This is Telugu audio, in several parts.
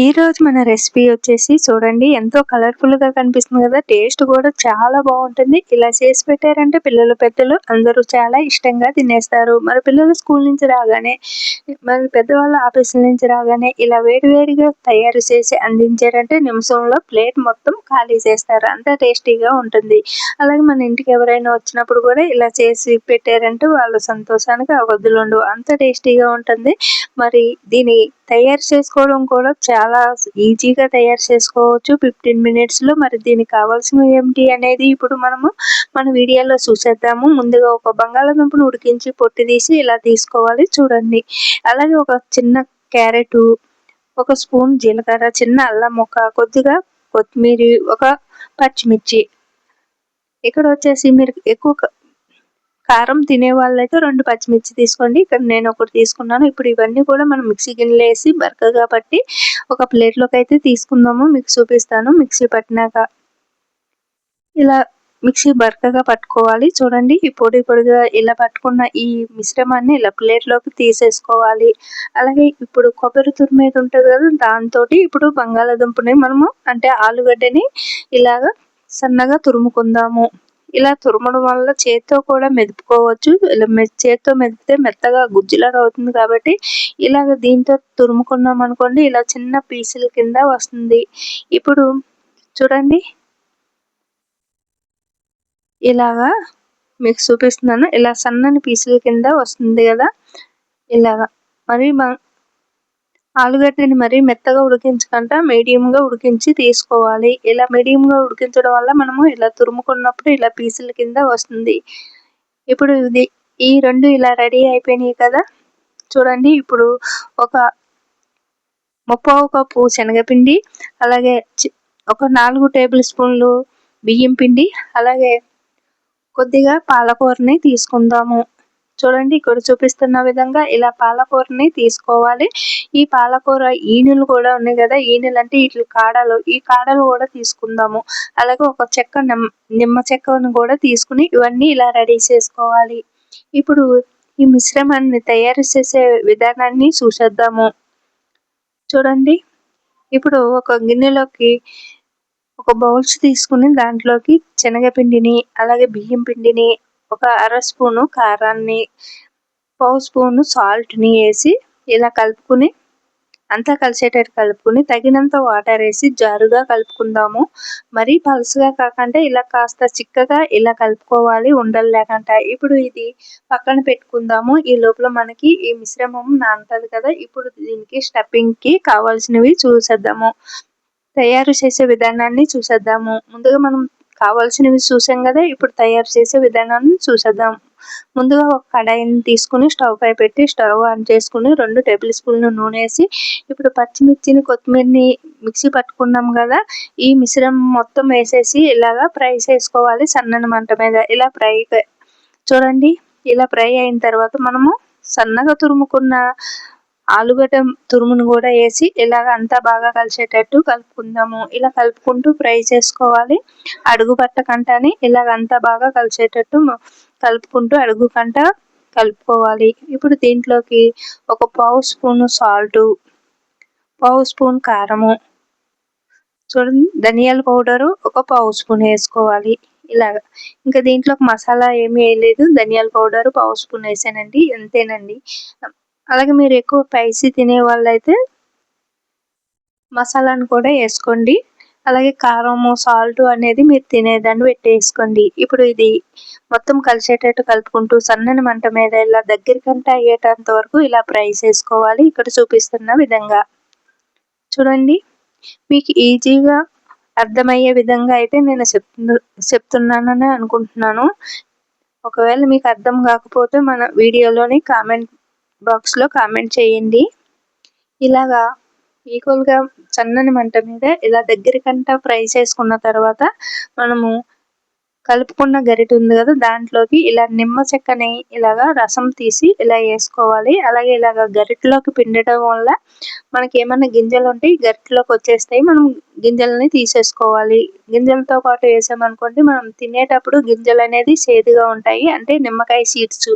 ఈరోజు మన రెసిపీ వచ్చేసి చూడండి ఎంతో కలర్‌ఫుల్‌గా కనిపిస్తుంది కదా! టేస్ట్ కూడా చాలా బావుంటుంది. ఇలా చేసి పెట్టారంటే పిల్లలు, పెద్దలు అందరూ చాలా ఇష్టంగా తినేస్తారు. మరి పిల్లలు స్కూల్ నుంచి రాగానే, మరి పెద్దవాళ్ళు ఆఫీసుల నుంచి రాగానే ఇలా వేడి వేడిగా తయారు చేసి అందించారంటే నిమిషంలో ప్లేట్ మొత్తం ఖాళీ చేస్తారు. అంత టేస్టీగా ఉంటుంది. అలాగే మన ఇంటికి ఎవరైనా వచ్చినప్పుడు కూడా ఇలా చేసి పెట్టారంటే వాళ్ళ సంతోషానికి అవధులుండవు. అంత టేస్టీగా ఉంటుంది. మరి దీని తయారు చేసుకోవడం కూడా చాలా ఈజీగా తయారు చేసుకోవచ్చు 15 మినిట్స్‌లో. మరి దీనికి కావాల్సినవి ఏమిటి అనేది ఇప్పుడు మన వీడియోలో చూసేద్దాము. ముందుగా ఒక బంగాళాదుంపను ఉడికించి పొట్టు తీసి ఇలా తీసుకోవాలి చూడండి. అలాగే ఒక చిన్న క్యారెటు, ఒక స్పూన్ జీలకర్ర, చిన్న అల్లం ముక్క, కొద్దిగా కొత్తిమీరి, ఒక పచ్చిమిర్చి. ఇక్కడ వచ్చేసి మీరు ఎక్కువ కారం తినేవాళ్ళైతే 2 పచ్చిమిర్చి తీసుకోండి. ఇక్కడ నేను ఒకటి తీసుకున్నాను. ఇప్పుడు ఇవన్నీ కూడా మనం మిక్సీ గిన్నెలో ఏసి బరకగా పట్టి ఒక ప్లేట్‌లోకైతే తీసుకుందాము. మీకు చూపిస్తాను మిక్సీ పట్టినాక. ఇలా మిక్సీ బరకగా పట్టుకోవాలి. చూడండి ఈ పొడి పొడిగా ఇలా పట్టుకున్న ఈ మిశ్రమాన్ని ఇలా ప్లేట్‌లోకి తీసేసుకోవాలి. అలాగే ఇప్పుడు కొబ్బరి తురిమేది ఉంటది కదా! దాంతోటి ఇప్పుడు బంగాళాదుంపని అంటే ఆలుగడ్డని ఇలాగా సన్నగా తురుముకుందాము. ఇలా తురమడం వల్ల చేత్తో కూడా మెదుపుకోవచ్చు. ఇలా చేత్తో మెదిపితే మెత్తగా గుజ్జులాగా అవుతుంది కాబట్టి ఇలాగ దీంతో తురుముకున్నామనుకోండి ఇలా చిన్న పీసుల కింద వస్తుంది. ఇప్పుడు చూడండి ఇలాగా మీకు చూపిస్తున్నాను. ఇలా సన్నని పీసుల కింద వస్తుంది కదా! ఇలాగా మరి ఆలుగడ్డని మరీ మెత్తగా ఉడికించకుండా మీడియంగా ఉడికించి తీసుకోవాలి. ఇలా మీడియంగా ఉడికించడం వల్ల మనము ఇలా తురుముకున్నప్పుడు ఇలా పీసుల కింద వస్తుంది. ఇప్పుడు ఈ 2 ఇలా రెడీ అయిపోయినాయి కదా! చూడండి ఇప్పుడు ఒక ముప్పావు కప్పు శనగపిండి, అలాగే ఒక 4 టేబుల్ స్పూన్లు బియ్యం పిండి, అలాగే కొద్దిగా పాలకూరని తీసుకుందాము. చూడండి ఇక్కడ చూపిస్తున్న విధంగా ఇలా పాలకూరని తీసుకోవాలి. ఈ పాలకూర ఈనులు కూడా ఉన్నాయి కదా! ఈనులు అంటే ఇట్ల కాడలు. ఈ కాడలు కూడా తీసుకుందాము. అలాగే ఒక నిమ్మ చెక్కను కూడా తీసుకుని ఇవన్నీ ఇలా రెడీ చేసుకోవాలి. ఇప్పుడు ఈ మిశ్రమాన్ని తయారు చేసే విధానాన్ని చూసేద్దాము. చూడండి ఇప్పుడు ఒక గిన్నెలోకి ఒక బౌల్స్ తీసుకుని దాంట్లోకి శనగపిండిని, అలాగే బియ్యం పిండిని, ఒక అర స్పూను కారాన్ని, పావు స్పూను సాల్ట్‌ని ఏసి ఇలా కలుపుకుని అంతా కలిసేటట్టు కలుపుకుని తగినంత వాటర్ ఏసి జారుగా కలుపుకుందాము. మరీ పలుచగా కాకుండా ఇలా కాస్త చిక్కగా ఇలా కలుపుకోవాలి ఉండలు లేకుండా. ఇప్పుడు ఇది పక్కన పెట్టుకుందాము. ఈ లోపల మనకి ఈ మిశ్రమం నానుతది కదా! ఇప్పుడు దీనికి స్టఫింగ్‌కి కావాల్సినవి చూసేద్దాము. తయారు చేసే విధానాన్ని చూసేద్దాము. ముందుగా మనం కావాల్సినవి చూసాం కదా! ఇప్పుడు తయారు చేసే విధానాన్ని చూసేద్దాం. ముందుగా ఒక కడాయిని తీసుకుని స్టవ్ పై పెట్టి స్టవ్ ఆన్ చేసుకుని 2 టేబుల్ స్పూన్లు నూనె ఏసి ఇప్పుడు పచ్చిమిర్చిని, కొత్తిమీరని మిక్సీ పట్టుకున్నాం కదా! ఈ మిశ్రమం మొత్తం వేసేసి ఇలాగా ఫ్రై చేసుకోవాలి సన్నని మంట మీద. ఇలా చూడండి ఇలా ఫ్రై అయిన తర్వాత మనము సన్నగా తురుముకున్న ఆలుగడ్డ తురుమును కూడా వేసి ఇలాగ అంతా బాగా కలిసేటట్టు కలుపుకుందాము. ఇలా కలుపుకుంటూ ఫ్రై చేసుకోవాలి. అడుగు పట్టకంటని ఇలాగ అంతా బాగా కలిసేటట్టు కలుపుకుంటూ అడుగుకంట కలుపుకోవాలి. ఇప్పుడు దీంట్లోకి ఒక పావు స్పూను సాల్టు, పావు స్పూన్ కారము, చూడండి ధనియాల పౌడరు ఒక పావు స్పూన్ వేసుకోవాలి. ఇలాగ ఇంకా దీంట్లోకి మసాలా ఏమీ వేయలేదు. ధనియాల పౌడరు పావు స్పూన్ వేసానండి. అంతేనండి. అలాగే మీరు ఎక్కువ స్పైసీ తినే వాళ్ళైతే మసాలాను కూడా వేసుకోండి. అలాగే కారము, సాల్ట్ అనేది మీరు తినేదాన్ని బట్టి వేసుకోండి. ఇప్పుడు ఇది మొత్తం కలిసేటట్టు కలుపుకుంటూ సన్నని మంట మీద ఇలా దగ్గరికంట అయ్యేటంత వరకు ఇలా ఫ్రై చేసుకోవాలి. ఇక్కడ చూపిస్తున్న విధంగా చూడండి. మీకు ఈజీగా అర్థమయ్యే విధంగా అయితే నేను చెప్తున్నానని అనుకుంటున్నాను. ఒకవేళ మీకు అర్థం కాకపోతే మన వీడియోలోని కామెంట్ బాక్స్‌లో కామెంట్ చేయండి. ఇలాగా ఈక్వల్‌గా సన్నని మంట మీద ఇలా దగ్గరికంట ఫ్రై చేసుకున్న తర్వాత మనము కలుపుకున్న గరిటె ఉంది కదా! దాంట్లోకి ఇలా నిమ్మ చెక్కని ఇలాగా రసం తీసి ఇలా వేసుకోవాలి. అలాగే ఇలాగ గరిటెలోకి పిండడం వల్ల మనకేమన్నా గింజలుంటే ఈ గరిటెలోకి వచ్చేస్తాయి. మనం గింజలని తీసేసుకోవాలి. గింజలతో పాటు వేసామనుకోండి మనం తినేటప్పుడు గింజలనేది చేదుగా ఉంటాయి. అంటే నిమ్మకాయ సీడ్స్.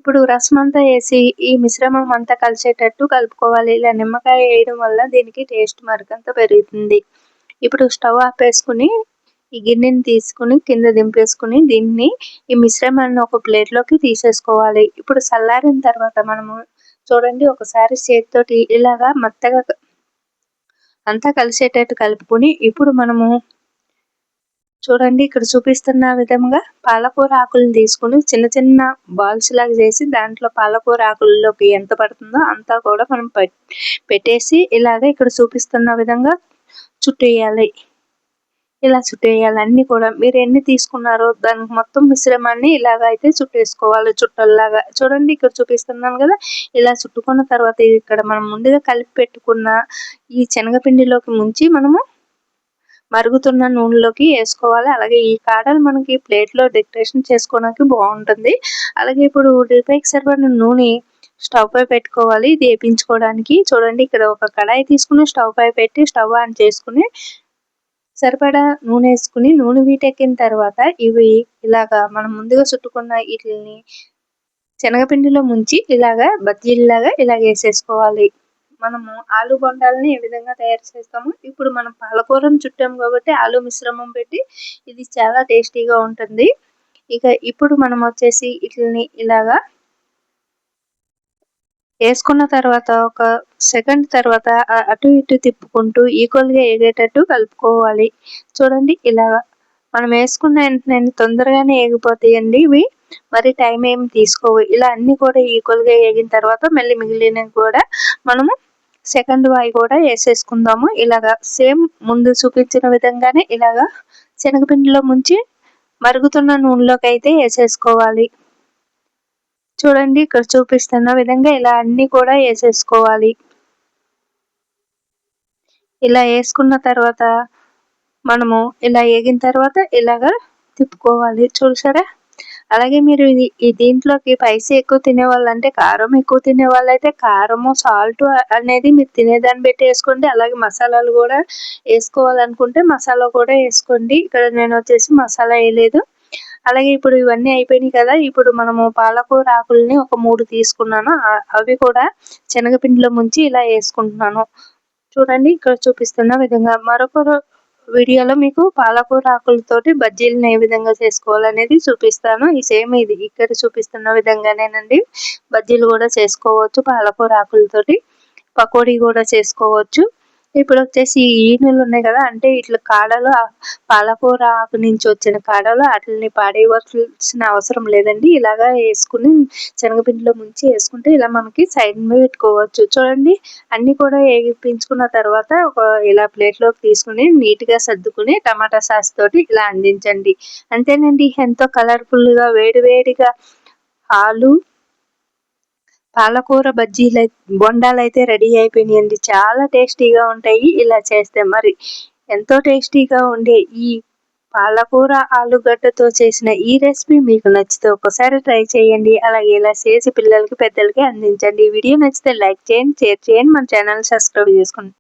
ఇప్పుడు రసం అంతా వేసి ఈ మిశ్రమం అంతా కలిసేటట్టు కలుపుకోవాలి. ఇలా నిమ్మకాయ వేయడం వల్ల దీనికి టేస్ట్ మరికంత పెరుగుతుంది. ఇప్పుడు స్టవ్ ఆపేసుకుని ఈ గిన్నెని తీసుకుని కింద దింపేసుకుని దీన్ని ఈ మిశ్రమాన్ని ఒక ప్లేట్లోకి తీసేసుకోవాలి. ఇప్పుడు చల్లారిన తర్వాత మనము చూడండి ఒకసారి చేతితోటి ఇలాగా మెత్తగా అంతా కలిసేటట్టు కలుపుకొని ఇప్పుడు మనము చూడండి ఇక్కడ చూపిస్తున్న విధంగా పాలకూర ఆకులను తీసుకుని చిన్న చిన్న బాల్స్ లాగా చేసి దాంట్లో పాలకూర ఆకుల్లోకి ఎంత పడుతుందో అంతా కూడా మనం పెట్టేసి ఇలాగ ఇక్కడ చూపిస్తున్న విధంగా చుట్టేయాలి. ఇలా చుట్టేయాలి అన్ని కూడా మీరు ఎన్ని తీసుకున్నారో దానికి మొత్తం మిశ్రమాన్ని ఇలాగ అయితే చుట్టేసుకోవాలి చుట్టల్లాగా. చూడండి ఇక్కడ చూపిస్తున్నాను కదా, ఇలా చుట్టుకున్న తర్వాత ఇక్కడ మనం ముందుగా కలిపి పెట్టుకున్న ఈ శనగపిండిలోకి ముంచి మనము మరుగుతున్న నూనెలోకి వేసుకోవాలి. అలాగే ఈ కాడలు మనకి ప్లేట్లో డెకరేషన్ చేసుకోవడానికి బాగుంటుంది. అలాగే ఇప్పుడు డీప్ ఫ్రైకి సరిపడిన నూనె స్టవ్ పై పెట్టుకోవాలి ఇది వేపించుకోవడానికి. చూడండి ఇక్కడ ఒక కడాయి తీసుకుని స్టవ్ పై పెట్టి స్టవ్ ఆన్ చేసుకుని సరిపడా నూనె వేసుకుని నూనె వీటెక్కిన తర్వాత ఇవి ఇలాగా మనం ముందుగా చుట్టుకున్న వీటిని శనగపిండిలో ముంచి ఇలాగా బజ్జీల్లాగా ఇలాగ వేసేసుకోవాలి. మనము ఆలు బొండాలని ఏ విధంగా తయారు చేస్తాము, ఇప్పుడు మనం పాలకూరను చుట్టాము కాబట్టి ఆలు మిశ్రమం పెట్టి ఇది చాలా టేస్టీగా ఉంటుంది. ఇక ఇప్పుడు మనం వచ్చేసి వీటిని ఇలాగా వేసుకున్న తర్వాత ఒక సెకండ్ తర్వాత అటు ఇటు తిప్పుకుంటూ ఈక్వల్గా ఎగేటట్టు కలుపుకోవాలి. చూడండి ఇలాగా మనం వేసుకున్న వెంటనే తొందరగానే ఎగిపోతాయండి ఇవి, మరి టైం ఏమి తీసుకోవు. ఇలా అన్ని కూడా ఈక్వల్గా ఎగిన తర్వాత మళ్ళీ మిగిలినవి కూడా మనము సెకండ్ వాయి కూడా వేసేసుకుందాము. ఇలాగా సేమ్ ముందు చూపించిన విధంగానే ఇలాగా శనగపిండిలో ముంచి మరుగుతున్న నూనెలోకి అయితే వేసేసుకోవాలి. చూడండి ఇక్కడ చూపిస్తున్న విధంగా ఇలా అన్ని కూడా వేసేసుకోవాలి. ఇలా వేసుకున్న తర్వాత మనము ఇలా వేగిన తర్వాత ఇలాగా తిప్పుకోవాలి. చూసారా, అలాగే మీరు ఈ దీంట్లోకి స్పైసీ ఎక్కువ తినేవాళ్ళు అంటే కారం ఎక్కువ తినే వాళ్ళు అయితే కారము సాల్ట్ అనేది మీరు తినేదాన్ని బట్టి వేసుకోండి. అలాగే మసాలాలు కూడా వేసుకోవాలనుకుంటే మసాలా కూడా వేసుకోండి. ఇక్కడ నేను వచ్చేసి మసాలా వేయలేదు. అలాగే ఇప్పుడు ఇవన్నీ అయిపోయినాయి కదా, ఇప్పుడు మనము పాలకూర ఆకుల్ని ఒక 3 తీసుకున్నాను. అవి కూడా శనగపిండిలో ముంచి ఇలా వేసుకుంటున్నాను. చూడండి ఇక్కడ చూపిస్తున్న విధంగా. మరొక వీడియోలో మీకు పాలకూర ఆకులతోటి బజ్జీలను ఏ విధంగా చేసుకోవాలనేది చూపిస్తాను. ఈ సేమ్ ఇది ఇక్కడ చూపిస్తున్న విధంగానేనండి బజ్జీలు కూడా చేసుకోవచ్చు. పాలకూర ఆకులతోటి పకోడీ కూడా చేసుకోవచ్చు. ఇప్పుడు వచ్చేసి ఈనెలు ఉన్నాయి కదా, అంటే ఇట్లా కాడలు పాలకూర ఆకు నుంచి వచ్చిన కాడలు వాటిని పాడేయవలసిన అవసరం లేదండి. ఇలాగా వేసుకుని శనగపిండిలో ముంచి వేసుకుంటే ఇలా మనకి సైడ్ మీద పెట్టుకోవచ్చు. చూడండి అన్ని కూడా వేగించుకున్న తర్వాత ఒక ఇలా ప్లేట్లోకి తీసుకుని నీట్గా సర్దుకుని టమాటా సాస్ తోటి ఇలా అందించండి. అంతేనండి, ఎంతో కలర్ఫుల్గా వేడివేడిగా ఆలు పాలకూర బజ్జీలు బొండాలు అయితే రెడీ అయిపోయినాయండి. చాలా టేస్టీగా ఉంటాయి ఇలా చేస్తే. మరి ఎంతో టేస్టీగా ఉండే ఈ పాలకూర ఆలుగడ్డతో చేసిన ఈ రెసిపీ మీకు నచ్చితే ఒకసారి ట్రై చేయండి. అలాగే ఇలా చేసి పిల్లలకి పెద్దలకి అందించండి. ఈ వీడియో నచ్చితే లైక్ చేయండి, షేర్ చేయండి, మన ఛానల్ సబ్స్క్రైబ్ చేసుకోండి.